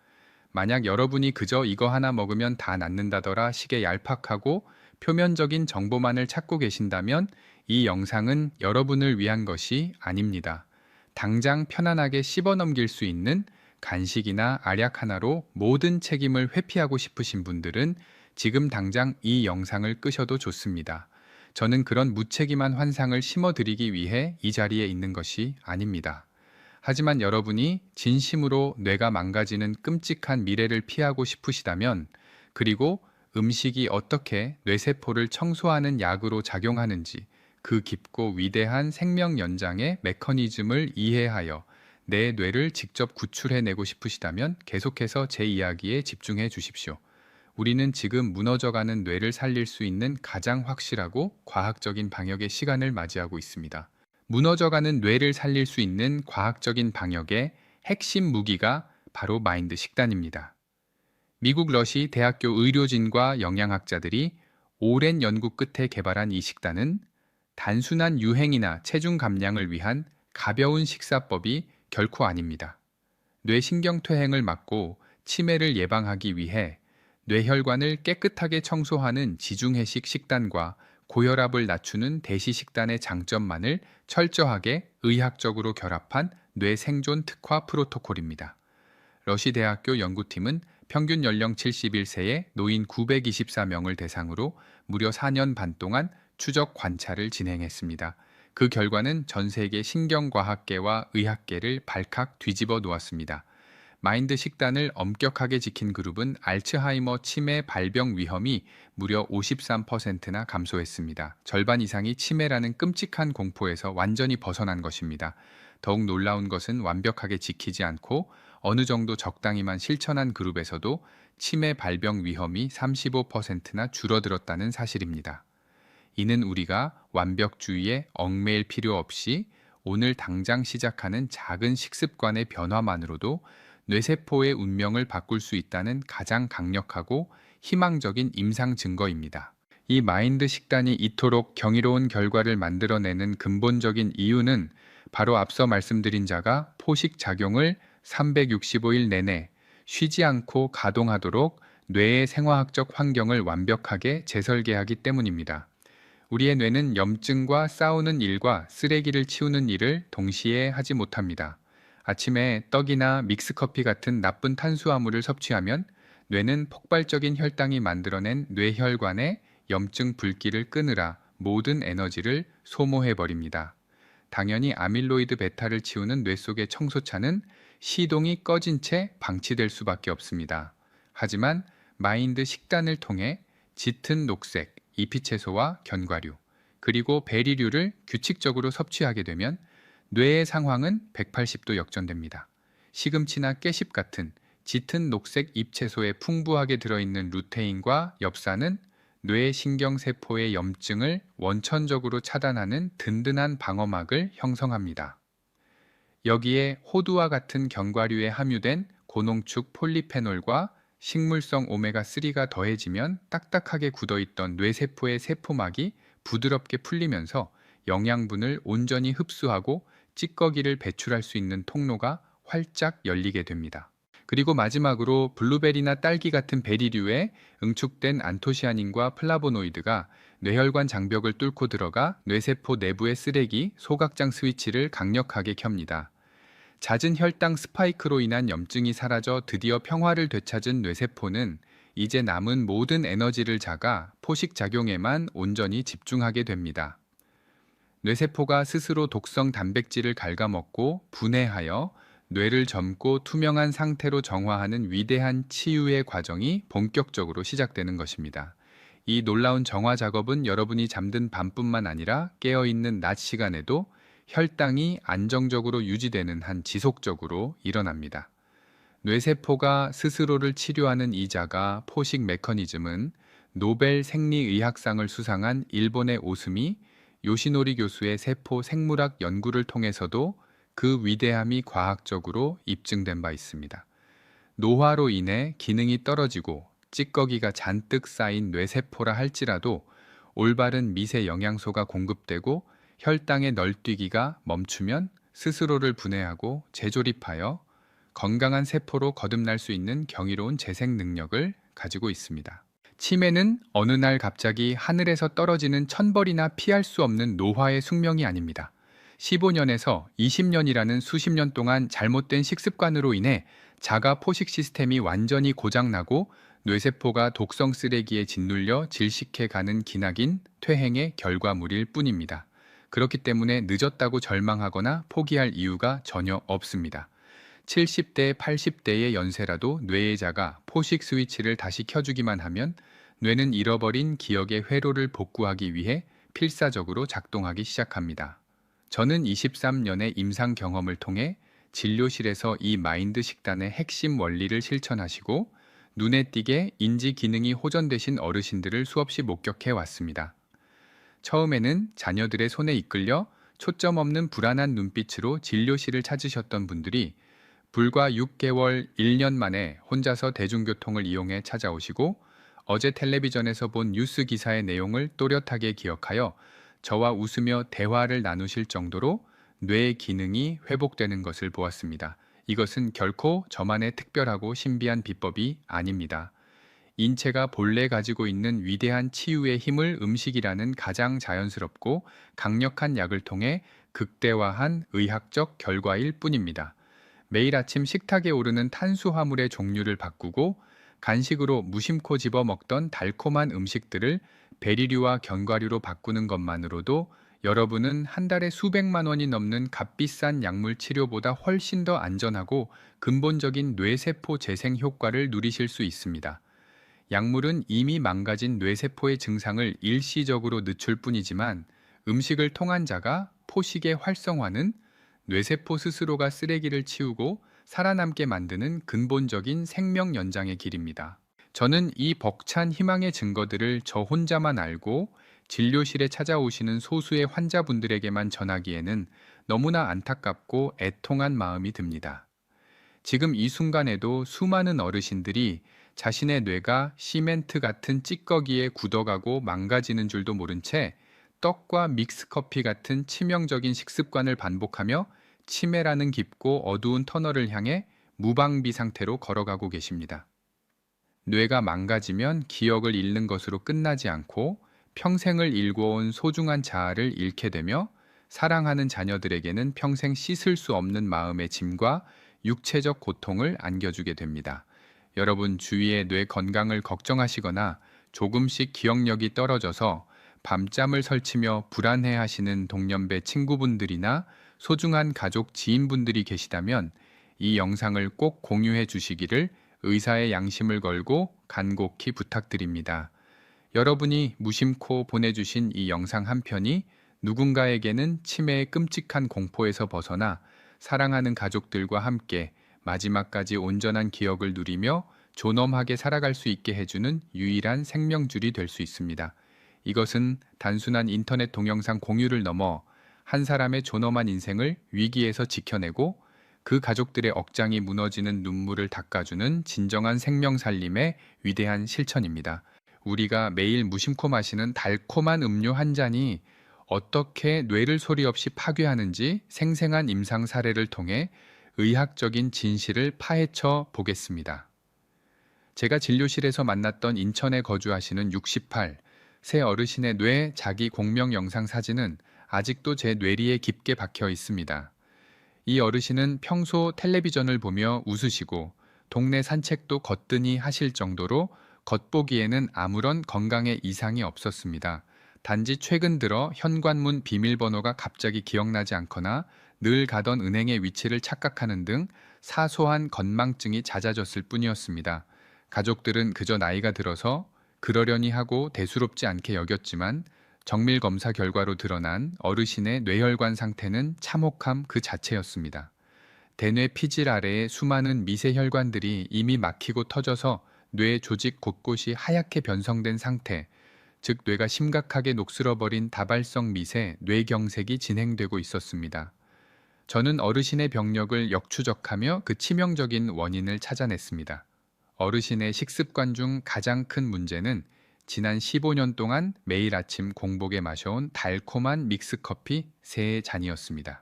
만약 여러분이 그저 이거 하나 먹으면 다 낫는다더라 식의 얄팍하고 표면적인 정보만을 찾고 계신다면 이 영상은 여러분을 위한 것이 아닙니다. 당장 편안하게 씹어 넘길 수 있는 간식이나 알약 하나로 모든 책임을 회피하고 싶으신 분들은 지금 당장 이 영상을 끄셔도 좋습니다. 저는 그런 무책임한 환상을 심어드리기 위해 이 자리에 있는 것이 아닙니다. 하지만 여러분이 진심으로 뇌가 망가지는 끔찍한 미래를 피하고 싶으시다면, 그리고 음식이 어떻게 뇌세포를 청소하는 약으로 작용하는지 그 깊고 위대한 생명 연장의 메커니즘을 이해하여 내 뇌를 직접 구출해내고 싶으시다면 계속해서 제 이야기에 집중해 주십시오. 우리는 지금 무너져가는 뇌를 살릴 수 있는 가장 확실하고 과학적인 방역의 시간을 맞이하고 있습니다. 무너져가는 뇌를 살릴 수 있는 과학적인 방역의 핵심 무기가 바로 마인드 식단입니다. 미국 러시 대학교 의료진과 영양학자들이 오랜 연구 끝에 개발한 이 식단은 단순한 유행이나 체중 감량을 위한 가벼운 식사법이 결코 아닙니다. 뇌신경퇴행을 막고 치매를 예방하기 위해 뇌혈관을 깨끗하게 청소하는 지중해식 식단과 고혈압을 낮추는 대시 식단의 장점만을 철저하게 의학적으로 결합한 뇌 생존 특화 프로토콜입니다. 러시 대학교 연구팀은 평균 연령 71세의 노인 924명을 대상으로 무려 4년 반 동안 추적 관찰을 진행했습니다. 그 결과는 전 세계 신경과학계와 의학계를 발칵 뒤집어 놓았습니다. 마인드 식단을 엄격하게 지킨 그룹은 알츠하이머 치매 발병 위험이 무려 53%나 감소했습니다. 절반 이상이 치매라는 끔찍한 공포에서 완전히 벗어난 것입니다. 더욱 놀라운 것은 완벽하게 지키지 않고 어느 정도 적당히만 실천한 그룹에서도 치매 발병 위험이 35%나 줄어들었다는 사실입니다. 이는 우리가 완벽주의에 얽매일 필요 없이 오늘 당장 시작하는 작은 식습관의 변화만으로도 뇌세포의 운명을 바꿀 수 있다는 가장 강력하고 희망적인 임상 증거입니다. 이 마인드 식단이 이토록 경이로운 결과를 만들어내는 근본적인 이유는 바로 앞서 말씀드린 자가 포식 작용을 365일 내내 쉬지 않고 가동하도록 뇌의 생화학적 환경을 완벽하게 재설계하기 때문입니다. 우리의 뇌는 염증과 싸우는 일과 쓰레기를 치우는 일을 동시에 하지 못합니다. 아침에 떡이나 믹스커피 같은 나쁜 탄수화물을 섭취하면 뇌는 폭발적인 혈당이 만들어낸 뇌혈관의 염증 불길을 끄느라 모든 에너지를 소모해버립니다. 당연히 아밀로이드 베타를 치우는 뇌 속의 청소차는 시동이 꺼진 채 방치될 수밖에 없습니다. 하지만 마인드 식단을 통해 짙은 녹색, 잎이채소와 견과류, 그리고 베리류를 규칙적으로 섭취하게 되면 뇌의 상황은 180도 역전됩니다. 시금치나 깨씹 같은 짙은 녹색 잎채소에 풍부하게 들어있는 루테인과 엽산은 뇌 신경세포의 염증을 원천적으로 차단하는 든든한 방어막을 형성합니다. 여기에 호두와 같은 견과류에 함유된 고농축 폴리페놀과 식물성 오메가3가 더해지면 딱딱하게 굳어있던 뇌세포의 세포막이 부드럽게 풀리면서 영양분을 온전히 흡수하고 찌꺼기를 배출할 수 있는 통로가 활짝 열리게 됩니다. 그리고 마지막으로 블루베리나 딸기 같은 베리류에 응축된 안토시아닌과 플라보노이드가 뇌혈관 장벽을 뚫고 들어가 뇌세포 내부의 쓰레기, 소각장 스위치를 강력하게 켭니다. 잦은 혈당 스파이크로 인한 염증이 사라져 드디어 평화를 되찾은 뇌세포는 이제 남은 모든 에너지를 자가 포식작용에만 온전히 집중하게 됩니다. 뇌세포가 스스로 독성 단백질을 갉아먹고 분해하여 뇌를 젊고 투명한 상태로 정화하는 위대한 치유의 과정이 본격적으로 시작되는 것입니다. 이 놀라운 정화 작업은 여러분이 잠든 밤뿐만 아니라 깨어있는 낮 시간에도 혈당이 안정적으로 유지되는 한 지속적으로 일어납니다. 뇌세포가 스스로를 치료하는 이 자가 포식 메커니즘은 노벨 생리의학상을 수상한 일본의 오스미 요시노리 교수의 세포 생물학 연구를 통해서도 그 위대함이 과학적으로 입증된 바 있습니다. 노화로 인해 기능이 떨어지고 찌꺼기가 잔뜩 쌓인 뇌세포라 할지라도 올바른 미세 영양소가 공급되고 혈당의 널뛰기가 멈추면 스스로를 분해하고 재조립하여 건강한 세포로 거듭날 수 있는 경이로운 재생 능력을 가지고 있습니다. 치매는 어느 날 갑자기 하늘에서 떨어지는 천벌이나 피할 수 없는 노화의 숙명이 아닙니다. 15년에서 20년이라는 수십 년 동안 잘못된 식습관으로 인해 자가 포식 시스템이 완전히 고장나고 뇌세포가 독성 쓰레기에 짓눌려 질식해 가는 기나긴 퇴행의 결과물일 뿐입니다. 그렇기 때문에 늦었다고 절망하거나 포기할 이유가 전혀 없습니다. 70대, 80대의 연세라도 뇌의 자가 포식 스위치를 다시 켜주기만 하면 뇌는 잃어버린 기억의 회로를 복구하기 위해 필사적으로 작동하기 시작합니다. 저는 23년의 임상 경험을 통해 진료실에서 이 마인드 식단의 핵심 원리를 실천하시고 눈에 띄게 인지 기능이 호전되신 어르신들을 수없이 목격해 왔습니다. 처음에는 자녀들의 손에 이끌려 초점 없는 불안한 눈빛으로 진료실을 찾으셨던 분들이 불과 6개월, 1년 만에 혼자서 대중교통을 이용해 찾아오시고 어제 텔레비전에서 본 뉴스 기사의 내용을 또렷하게 기억하여 저와 웃으며 대화를 나누실 정도로 뇌의 기능이 회복되는 것을 보았습니다. 이것은 결코 저만의 특별하고 신비한 비법이 아닙니다. 인체가 본래 가지고 있는 위대한 치유의 힘을 음식이라는 가장 자연스럽고 강력한 약을 통해 극대화한 의학적 결과일 뿐입니다. 매일 아침 식탁에 오르는 탄수화물의 종류를 바꾸고 간식으로 무심코 집어 먹던 달콤한 음식들을 베리류와 견과류로 바꾸는 것만으로도 여러분은 한 달에 수백만 원이 넘는 값비싼 약물 치료보다 훨씬 더 안전하고 근본적인 뇌세포 재생 효과를 누리실 수 있습니다. 약물은 이미 망가진 뇌세포의 증상을 일시적으로 늦출 뿐이지만 음식을 통한 자가 포식의 활성화는 뇌세포 스스로가 쓰레기를 치우고 살아남게 만드는 근본적인 생명 연장의 길입니다. 저는 이 벅찬 희망의 증거들을 저 혼자만 알고 진료실에 찾아오시는 소수의 환자분들에게만 전하기에는 너무나 안타깝고 애통한 마음이 듭니다. 지금 이 순간에도 수많은 어르신들이 자신의 뇌가 시멘트 같은 찌꺼기에 굳어가고 망가지는 줄도 모른 채 떡과 믹스커피 같은 치명적인 식습관을 반복하며 치매라는 깊고 어두운 터널을 향해 무방비 상태로 걸어가고 계십니다. 뇌가 망가지면 기억을 잃는 것으로 끝나지 않고 평생을 일궈온 소중한 자아를 잃게 되며 사랑하는 자녀들에게는 평생 씻을 수 없는 마음의 짐과 육체적 고통을 안겨주게 됩니다. 여러분 주위의 뇌 건강을 걱정하시거나 조금씩 기억력이 떨어져서 밤잠을 설치며 불안해하시는 동년배 친구분들이나 소중한 가족 지인분들이 계시다면 이 영상을 꼭 공유해 주시기를 의사의 양심을 걸고 간곡히 부탁드립니다. 여러분이 무심코 보내주신 이 영상 한 편이 누군가에게는 치매의 끔찍한 공포에서 벗어나 사랑하는 가족들과 함께 마지막까지 온전한 기억을 누리며 존엄하게 살아갈 수 있게 해주는 유일한 생명줄이 될 수 있습니다. 이것은 단순한 인터넷 동영상 공유를 넘어 한 사람의 존엄한 인생을 위기에서 지켜내고 그 가족들의 억장이 무너지는 눈물을 닦아주는 진정한 생명 살림의 위대한 실천입니다. 우리가 매일 무심코 마시는 달콤한 음료 한 잔이 어떻게 뇌를 소리 없이 파괴하는지 생생한 임상 사례를 통해 의학적인 진실을 파헤쳐 보겠습니다. 제가 진료실에서 만났던 인천에 거주하시는 68, 세 어르신의 뇌 자기 공명 영상 사진은 아직도 제 뇌리에 깊게 박혀 있습니다. 이 어르신은 평소 텔레비전을 보며 웃으시고 동네 산책도 거뜬히 하실 정도로 겉보기에는 아무런 건강에 이상이 없었습니다. 단지 최근 들어 현관문 비밀번호가 갑자기 기억나지 않거나 늘 가던 은행의 위치를 착각하는 등 사소한 건망증이 잦아졌을 뿐이었습니다. 가족들은 그저 나이가 들어서 그러려니 하고 대수롭지 않게 여겼지만 정밀 검사 결과로 드러난 어르신의 뇌혈관 상태는 참혹함 그 자체였습니다. 대뇌 피질 아래의 수많은 미세 혈관들이 이미 막히고 터져서 뇌 조직 곳곳이 하얗게 변성된 상태, 즉 뇌가 심각하게 녹슬어버린 다발성 미세 뇌경색이 진행되고 있었습니다. 저는 어르신의 병력을 역추적하며 그 치명적인 원인을 찾아냈습니다. 어르신의 식습관 중 가장 큰 문제는 지난 15년 동안 매일 아침 공복에 마셔온 달콤한 믹스커피 3잔이었습니다.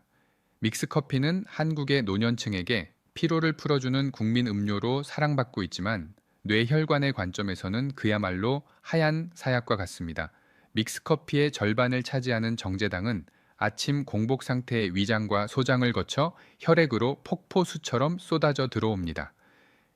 믹스커피는 한국의 노년층에게 피로를 풀어주는 국민 음료로 사랑받고 있지만 뇌혈관의 관점에서는 그야말로 하얀 사약과 같습니다. 믹스커피의 절반을 차지하는 정제당은 아침 공복 상태의 위장과 소장을 거쳐 혈액으로 폭포수처럼 쏟아져 들어옵니다.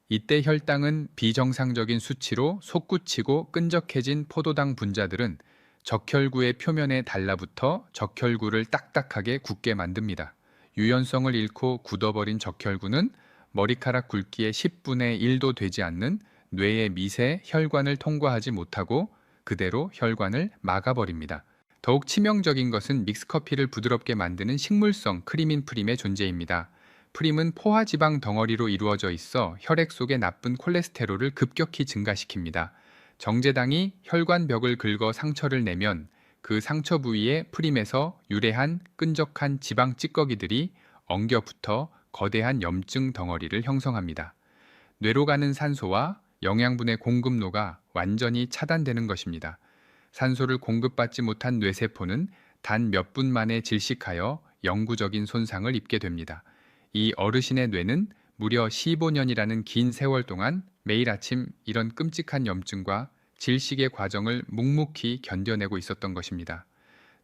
이때 혈당은 비정상적인 수치로 솟구치고 끈적해진 포도당 분자들은 적혈구의 표면에 달라붙어 적혈구를 딱딱하게 굳게 만듭니다. 유연성을 잃고 굳어버린 적혈구는 머리카락 굵기의 10분의 1도 되지 않는 뇌의 미세 혈관을 통과하지 못하고 그대로 혈관을 막아버립니다. 더욱 치명적인 것은 믹스커피를 부드럽게 만드는 식물성 크리민 프림의 존재입니다. 프림은 포화지방 덩어리로 이루어져 있어 혈액 속의 나쁜 콜레스테롤을 급격히 증가시킵니다. 정제당이 혈관벽을 긁어 상처를 내면 그 상처 부위에 프림에서 유래한 끈적한 지방 찌꺼기들이 엉겨붙어 거대한 염증 덩어리를 형성합니다. 뇌로 가는 산소와 영양분의 공급로가 완전히 차단되는 것입니다. 산소를 공급받지 못한 뇌세포는 단 몇 분 만에 질식하여 영구적인 손상을 입게 됩니다. 이 어르신의 뇌는 무려 15년이라는 긴 세월 동안 매일 아침 이런 끔찍한 염증과 질식의 과정을 묵묵히 견뎌내고 있었던 것입니다.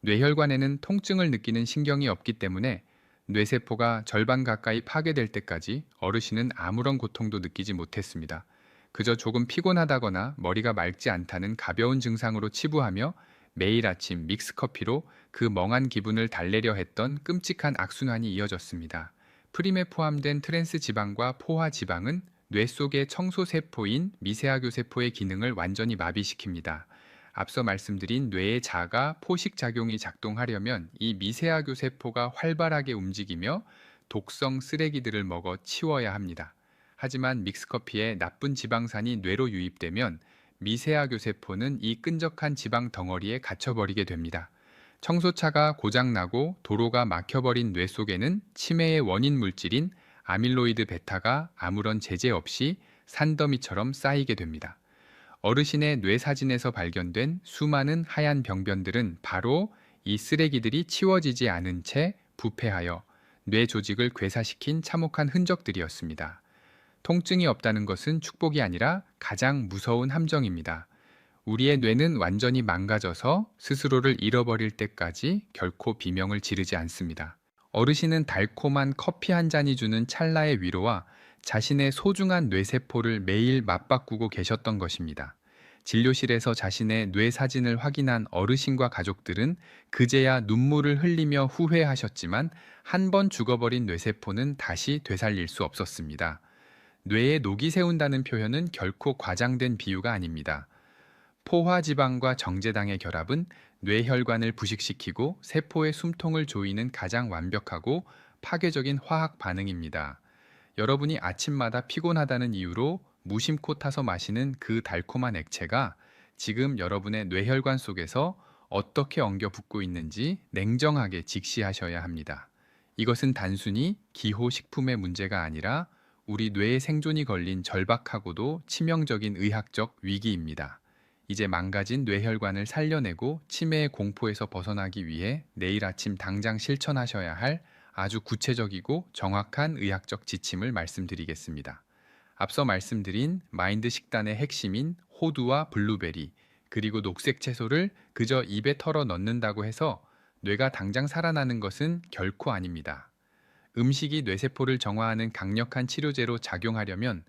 뇌혈관에는 통증을 느끼는 신경이 없기 때문에 뇌세포가 절반 가까이 파괴될 때까지 어르신은 아무런 고통도 느끼지 못했습니다. 그저 조금 피곤하다거나 머리가 맑지 않다는 가벼운 증상으로 치부하며 매일 아침 믹스커피로 그 멍한 기분을 달래려 했던 끔찍한 악순환이 이어졌습니다. 프림에 포함된 트랜스 지방과 포화 지방은 뇌 속의 청소세포인 미세하교 세포의 기능을 완전히 마비시킵니다. 앞서 말씀드린 뇌의 자가 포식작용이 작동하려면 이 미세하교 세포가 활발하게 움직이며 독성 쓰레기들을 먹어 치워야 합니다. 하지만 믹스커피에 나쁜 지방산이 뇌로 유입되면 미세하교 세포는 이 끈적한 지방 덩어리에 갇혀버리게 됩니다. 청소차가 고장나고 도로가 막혀버린 뇌 속에는 치매의 원인 물질인 아밀로이드 베타가 아무런 제재 없이 산더미처럼 쌓이게 됩니다. 어르신의 뇌 사진에서 발견된 수많은 하얀 병변들은 바로 이 쓰레기들이 치워지지 않은 채 부패하여 뇌 조직을 괴사시킨 참혹한 흔적들이었습니다. 통증이 없다는 것은 축복이 아니라 가장 무서운 함정입니다. 우리의 뇌는 완전히 망가져서 스스로를 잃어버릴 때까지 결코 비명을 지르지 않습니다. 어르신은 달콤한 커피 한 잔이 주는 찰나의 위로와 자신의 소중한 뇌세포를 매일 맞바꾸고 계셨던 것입니다. 진료실에서 자신의 뇌 사진을 확인한 어르신과 가족들은 그제야 눈물을 흘리며 후회하셨지만 한 번 죽어버린 뇌세포는 다시 되살릴 수 없었습니다. 뇌에 녹이 세운다는 표현은 결코 과장된 비유가 아닙니다. 포화지방과 정제당의 결합은 뇌혈관을 부식시키고 세포의 숨통을 조이는 가장 완벽하고 파괴적인 화학 반응입니다. 여러분이 아침마다 피곤하다는 이유로 무심코 타서 마시는 그 달콤한 액체가 지금 여러분의 뇌혈관 속에서 어떻게 엉겨 붙고 있는지 냉정하게 직시하셔야 합니다. 이것은 단순히 기호식품의 문제가 아니라 우리 뇌의 생존이 걸린 절박하고도 치명적인 의학적 위기입니다. 이제 망가진 뇌혈관을 살려내고 치매의 공포에서 벗어나기 위해 내일 아침 당장 실천하셔야 할 아주 구체적이고 정확한 의학적 지침을 말씀드리겠습니다. 앞서 말씀드린 마인드 식단의 핵심인 호두와 블루베리, 그리고 녹색 채소를 그저 입에 털어 넣는다고 해서 뇌가 당장 살아나는 것은 결코 아닙니다. 음식이 뇌세포를 정화하는 강력한 치료제로 작용하려면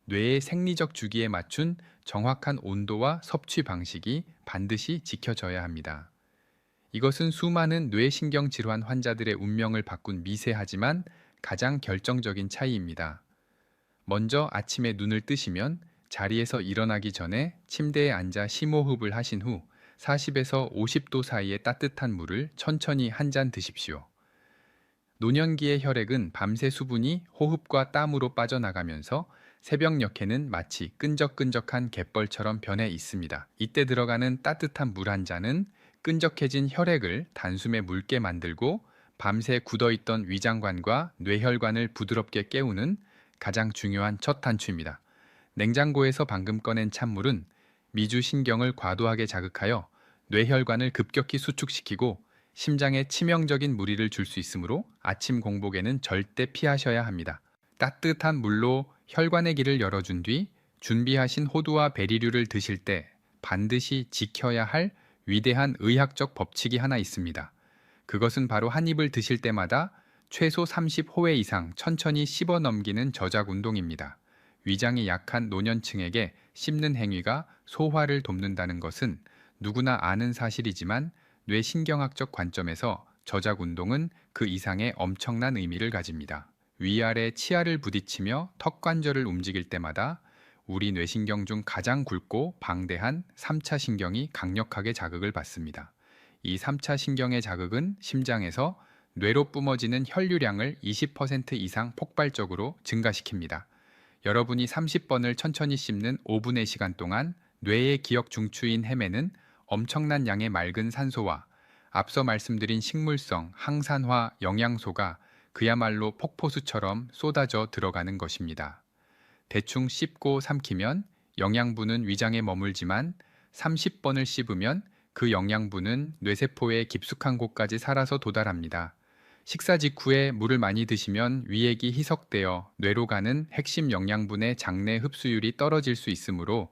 뇌의 생리적 주기에 맞춘 정확한 온도와 섭취 방식이 반드시 지켜져야 합니다. 이것은 수많은 뇌신경 질환 환자들의 운명을 바꾼 미세하지만 가장 결정적인 차이입니다. 먼저 아침에 눈을 뜨시면 자리에서 일어나기 전에 침대에 앉아 심호흡을 하신 후 40에서 50도 사이의 따뜻한 물을 천천히 한 잔 드십시오. 노년기의 혈액은 밤새 수분이 호흡과 땀으로 빠져나가면서 새벽녘에는 마치 끈적끈적한 갯벌처럼 변해 있습니다. 이때 들어가는 따뜻한 물 한 잔은 끈적해진 혈액을 단숨에 묽게 만들고 밤새 굳어있던 위장관과 뇌혈관을 부드럽게 깨우는 가장 중요한 첫 단추입니다. 냉장고에서 방금 꺼낸 찬물은 미주신경을 과도하게 자극하여 뇌혈관을 급격히 수축시키고 심장에 치명적인 무리를 줄 수 있으므로 아침 공복에는 절대 피하셔야 합니다. 따뜻한 물로 혈관의 길을 열어준 뒤 준비하신 호두와 베리류를 드실 때 반드시 지켜야 할 위대한 의학적 법칙이 하나 있습니다. 그것은 바로 한 입을 드실 때마다 최소 30호회 이상 천천히 씹어 넘기는 저작 운동입니다. 위장이 약한 노년층에게 씹는 행위가 소화를 돕는다는 것은 누구나 아는 사실이지만 뇌신경학적 관점에서 저작 운동은 그 이상의 엄청난 의미를 가집니다. 위아래 치아를 부딪히며 턱관절을 움직일 때마다 우리 뇌신경 중 가장 굵고 방대한 3차 신경이 강력하게 자극을 받습니다. 이 3차 신경의 자극은 심장에서 뇌로 뿜어지는 혈류량을 20% 이상 폭발적으로 증가시킵니다. 여러분이 30번을 천천히 씹는 5분의 시간 동안 뇌의 기억 중추인 해매는 엄청난 양의 맑은 산소와 앞서 말씀드린 식물성, 항산화, 영양소가 그야말로 폭포수처럼 쏟아져 들어가는 것입니다. 대충 씹고 삼키면 영양분은 위장에 머물지만 30번을 씹으면 그 영양분은 뇌세포의 깊숙한 곳까지 살아서 도달합니다. 식사 직후에 물을 많이 드시면 위액이 희석되어 뇌로 가는 핵심 영양분의 장내 흡수율이 떨어질 수 있으므로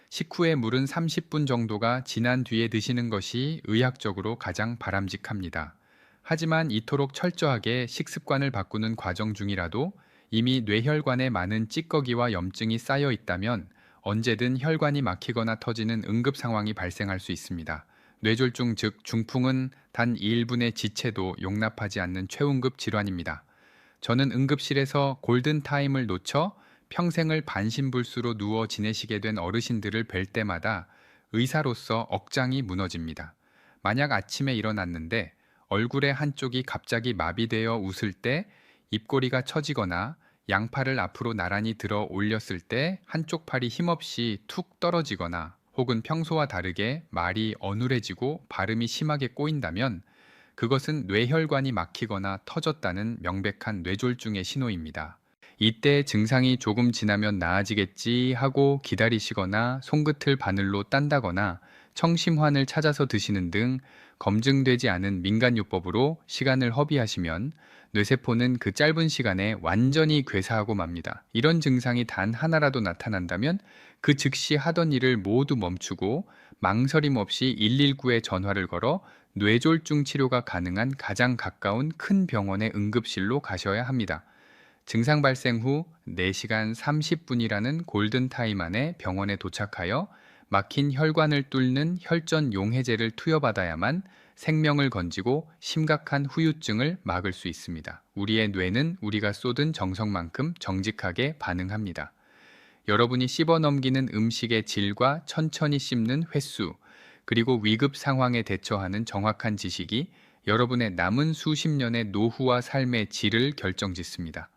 식후에 물은 30분 정도가 지난 뒤에 드시는 것이 의학적으로 가장 바람직합니다. 하지만 이토록 철저하게 식습관을 바꾸는 과정 중이라도 이미 뇌혈관에 많은 찌꺼기와 염증이 쌓여 있다면 언제든 혈관이 막히거나 터지는 응급 상황이 발생할 수 있습니다. 뇌졸중 즉 중풍은 단 2일분의 지체도 용납하지 않는 최응급 질환입니다. 저는 응급실에서 골든타임을 놓쳐 평생을 반신불수로 누워 지내시게 된 어르신들을 뵐 때마다 의사로서 억장이 무너집니다. 만약 아침에 일어났는데 얼굴의 한쪽이 갑자기 마비되어 웃을 때 입꼬리가 처지거나 양팔을 앞으로 나란히 들어 올렸을 때 한쪽 팔이 힘없이 툭 떨어지거나 혹은 평소와 다르게 말이 어눌해지고 발음이 심하게 꼬인다면 그것은 뇌혈관이 막히거나 터졌다는 명백한 뇌졸중의 신호입니다. 이때 증상이 조금 지나면 나아지겠지 하고 기다리시거나 손끝을 바늘로 딴다거나 청심환을 찾아서 드시는 등 검증되지 않은 민간요법으로 시간을 허비하시면 뇌세포는 그 짧은 시간에 완전히 괴사하고 맙니다. 이런 증상이 단 하나라도 나타난다면 그 즉시 하던 일을 모두 멈추고 망설임 없이 119에 전화를 걸어 뇌졸중 치료가 가능한 가장 가까운 큰 병원의 응급실로 가셔야 합니다. 증상 발생 후 4시간 30분이라는 골든타임 안에 병원에 도착하여 막힌 혈관을 뚫는 혈전 용해제를 투여받아야만 생명을 건지고 심각한 후유증을 막을 수 있습니다. 우리의 뇌는 우리가 쏟은 정성만큼 정직하게 반응합니다. 여러분이 씹어 넘기는 음식의 질과 천천히 씹는 횟수, 그리고 위급 상황에 대처하는 정확한 지식이 여러분의 남은 수십 년의 노후와 삶의 질을 결정짓습니다.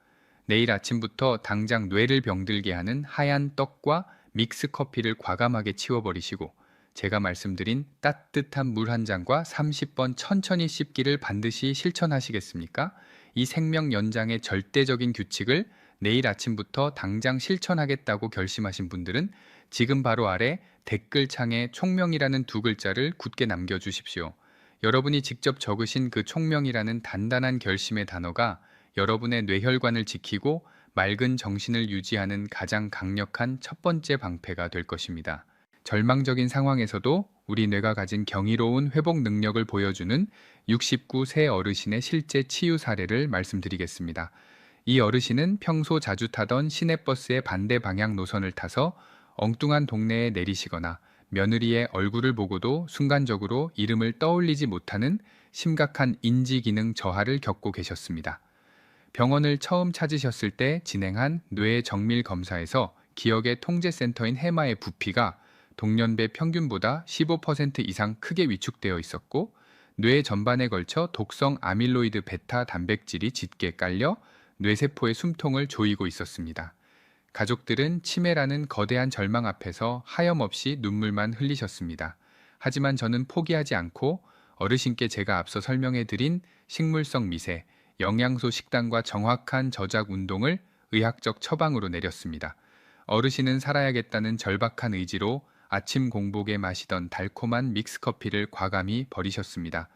내일 아침부터 당장 뇌를 병들게 하는 하얀 떡과 믹스 커피를 과감하게 치워버리시고 제가 말씀드린 따뜻한 물 한 잔과 30번 천천히 씹기를 반드시 실천하시겠습니까? 이 생명 연장의 절대적인 규칙을 내일 아침부터 당장 실천하겠다고 결심하신 분들은 지금 바로 아래 댓글창에 총명이라는 2글자를 굳게 남겨주십시오. 여러분이 직접 적으신 그 총명이라는 단단한 결심의 단어가 여러분의 뇌혈관을 지키고 맑은 정신을 유지하는 가장 강력한 첫 번째 방패가 될 것입니다. 절망적인 상황에서도 우리 뇌가 가진 경이로운 회복 능력을 보여주는 69세 어르신의 실제 치유 사례를 말씀드리겠습니다. 이 어르신은 평소 자주 타던 시내버스의 반대 방향 노선을 타서 엉뚱한 동네에 내리시거나 며느리의 얼굴을 보고도 순간적으로 이름을 떠올리지 못하는 심각한 인지기능 저하를 겪고 계셨습니다. 병원을 처음 찾으셨을 때 진행한 뇌 정밀 검사에서 기억의 통제센터인 해마의 부피가 동년배 평균보다 15% 이상 크게 위축되어 있었고 뇌 전반에 걸쳐 독성 아밀로이드 베타 단백질이 짙게 깔려 뇌세포의 숨통을 조이고 있었습니다. 가족들은 치매라는 거대한 절망 앞에서 하염없이 눈물만 흘리셨습니다. 하지만 저는 포기하지 않고 어르신께 제가 앞서 설명해드린 식물성 미세, 영양소 식단과 정확한 저작 운동을 의학적 처방으로 내렸습니다. 어르신은 살아야겠다는 절박한 의지로 아침 공복에 마시던 달콤한 믹스커피를 과감히 버리셨습니다.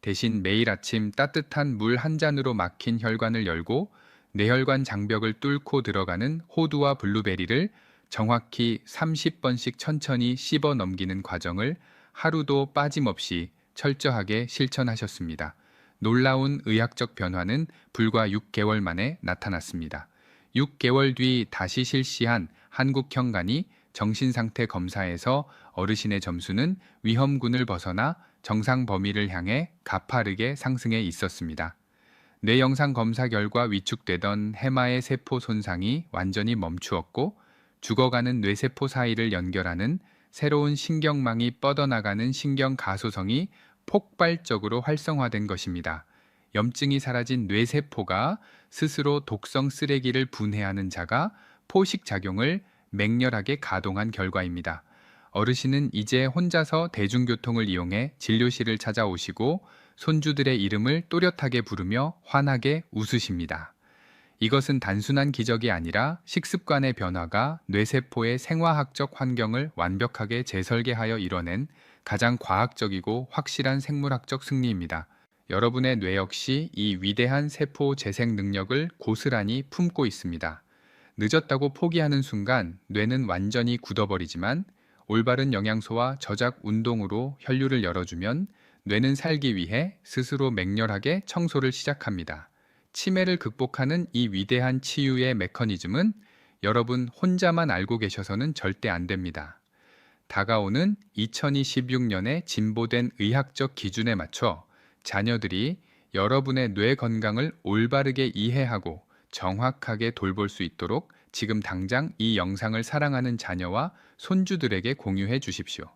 대신 매일 아침 따뜻한 물 한 잔으로 막힌 혈관을 열고 뇌혈관 장벽을 뚫고 들어가는 호두와 블루베리를 정확히 30번씩 천천히 씹어 넘기는 과정을 하루도 빠짐없이 철저하게 실천하셨습니다. 놀라운 의학적 변화는 불과 6개월 만에 나타났습니다. 6개월 뒤 다시 실시한 한국형 간이 정신상태 검사에서 어르신의 점수는 위험군을 벗어나 정상 범위를 향해 가파르게 상승해 있었습니다. 뇌영상 검사 결과 위축되던 해마의 세포 손상이 완전히 멈추었고 죽어가는 뇌세포 사이를 연결하는 새로운 신경망이 뻗어나가는 신경가소성이 폭발적으로 활성화된 것입니다. 염증이 사라진 뇌세포가 스스로 독성 쓰레기를 분해하는 자가 포식작용을 맹렬하게 가동한 결과입니다. 어르신은 이제 혼자서 대중교통을 이용해 진료실을 찾아오시고 손주들의 이름을 또렷하게 부르며 환하게 웃으십니다. 이것은 단순한 기적이 아니라 식습관의 변화가 뇌세포의 생화학적 환경을 완벽하게 재설계하여 이뤄낸 가장 과학적이고 확실한 생물학적 승리입니다. 여러분의 뇌 역시 이 위대한 세포 재생 능력을 고스란히 품고 있습니다. 늦었다고 포기하는 순간 뇌는 완전히 굳어버리지만 올바른 영양소와 저작 운동으로 혈류를 열어주면 뇌는 살기 위해 스스로 맹렬하게 청소를 시작합니다. 치매를 극복하는 이 위대한 치유의 메커니즘은 여러분 혼자만 알고 계셔서는 절대 안 됩니다. 다가오는 2026년의 진보된 의학적 기준에 맞춰 자녀들이 여러분의 뇌 건강을 올바르게 이해하고 정확하게 돌볼 수 있도록 지금 당장 이 영상을 사랑하는 자녀와 손주들에게 공유해 주십시오.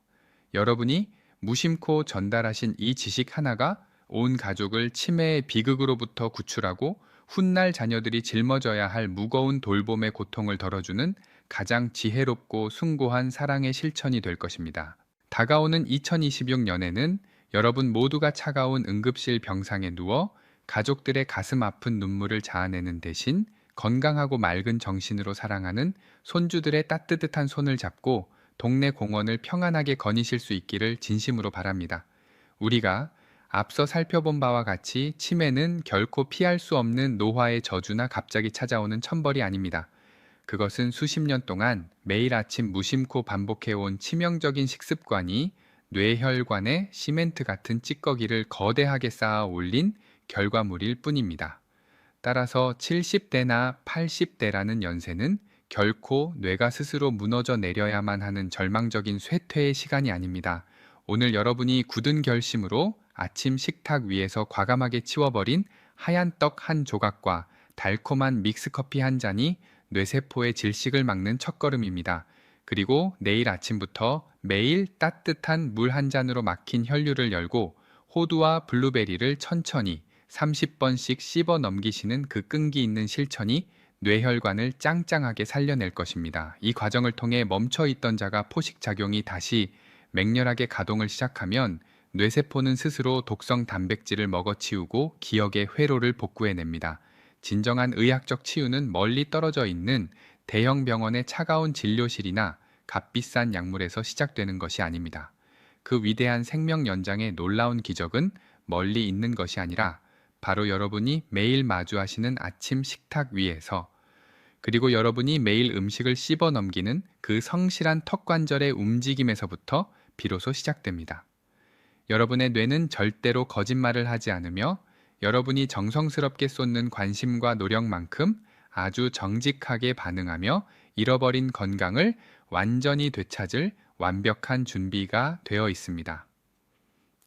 여러분이 무심코 전달하신 이 지식 하나가 온 가족을 치매의 비극으로부터 구출하고 훗날 자녀들이 짊어져야 할 무거운 돌봄의 고통을 덜어주는 가장 지혜롭고 숭고한 사랑의 실천이 될 것입니다. 다가오는 2026년에는 여러분 모두가 차가운 응급실 병상에 누워 가족들의 가슴 아픈 눈물을 자아내는 대신 건강하고 맑은 정신으로 사랑하는 손주들의 따뜻한 손을 잡고 동네 공원을 평안하게 거니실 수 있기를 진심으로 바랍니다. 우리가 앞서 살펴본 바와 같이 치매는 결코 피할 수 없는 노화의 저주나 갑자기 찾아오는 천벌이 아닙니다. 그것은 수십 년 동안 매일 아침 무심코 반복해온 치명적인 식습관이 뇌혈관에 시멘트 같은 찌꺼기를 거대하게 쌓아 올린 결과물일 뿐입니다. 따라서 70대나 80대라는 연세는 결코 뇌가 스스로 무너져 내려야만 하는 절망적인 쇠퇴의 시간이 아닙니다. 오늘 여러분이 굳은 결심으로 아침 식탁 위에서 과감하게 치워버린 하얀 떡 한 조각과 달콤한 믹스커피 한 잔이 뇌세포의 질식을 막는 첫걸음입니다. 그리고 내일 아침부터 매일 따뜻한 물 한 잔으로 막힌 혈류를 열고 호두와 블루베리를 천천히 30번씩 씹어 넘기시는 그 끈기 있는 실천이 뇌혈관을 짱짱하게 살려낼 것입니다. 이 과정을 통해 멈춰있던 자가 포식작용이 다시 맹렬하게 가동을 시작하면 뇌세포는 스스로 독성 단백질을 먹어치우고 기억의 회로를 복구해냅니다. 진정한 의학적 치유는 멀리 떨어져 있는 대형 병원의 차가운 진료실이나 값비싼 약물에서 시작되는 것이 아닙니다. 그 위대한 생명 연장의 놀라운 기적은 멀리 있는 것이 아니라 바로 여러분이 매일 마주하시는 아침 식탁 위에서, 그리고 여러분이 매일 음식을 씹어 넘기는 그 성실한 턱관절의 움직임에서부터 비로소 시작됩니다. 여러분의 뇌는 절대로 거짓말을 하지 않으며 여러분이 정성스럽게 쏟는 관심과 노력만큼 아주 정직하게 반응하며 잃어버린 건강을 완전히 되찾을 완벽한 준비가 되어 있습니다.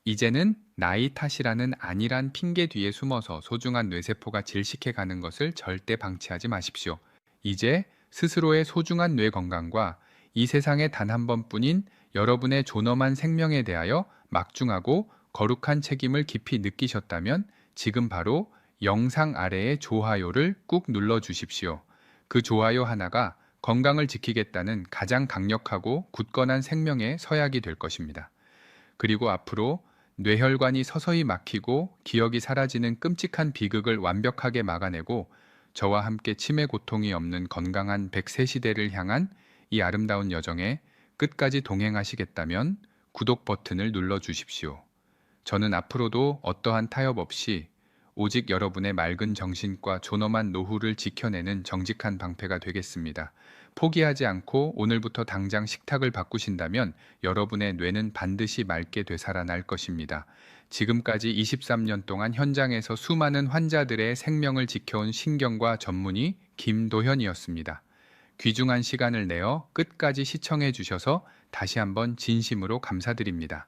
이제는 나이 탓이라는 안일한 핑계 뒤에 숨어서 소중한 뇌세포가 질식해 가는 것을 절대 방치하지 마십시오. 이제 스스로의 소중한 뇌 건강과 이 세상에 단 한 번뿐인 여러분의 존엄한 생명에 대하여 막중하고 거룩한 책임을 깊이 느끼셨다면 지금 바로 영상 아래의 좋아요를 꾹 눌러 주십시오. 그 좋아요 하나가 건강을 지키겠다는 가장 강력하고 굳건한 생명의 서약이 될 것입니다. 그리고 앞으로 뇌혈관이 서서히 막히고 기억이 사라지는 끔찍한 비극을 완벽하게 막아내고 저와 함께 치매 고통이 없는 건강한 100세 시대를 향한 이 아름다운 여정에 끝까지 동행하시겠다면 구독 버튼을 눌러 주십시오. 저는 앞으로도 어떠한 타협 없이 오직 여러분의 맑은 정신과 존엄한 노후를 지켜내는 정직한 방패가 되겠습니다. 포기하지 않고 오늘부터 당장 식탁을 바꾸신다면 여러분의 뇌는 반드시 맑게 되살아날 것입니다. 지금까지 23년 동안 현장에서 수많은 환자들의 생명을 지켜온 신경과 전문의 김도현이었습니다. 귀중한 시간을 내어 끝까지 시청해 주셔서 다시 한번 진심으로 감사드립니다.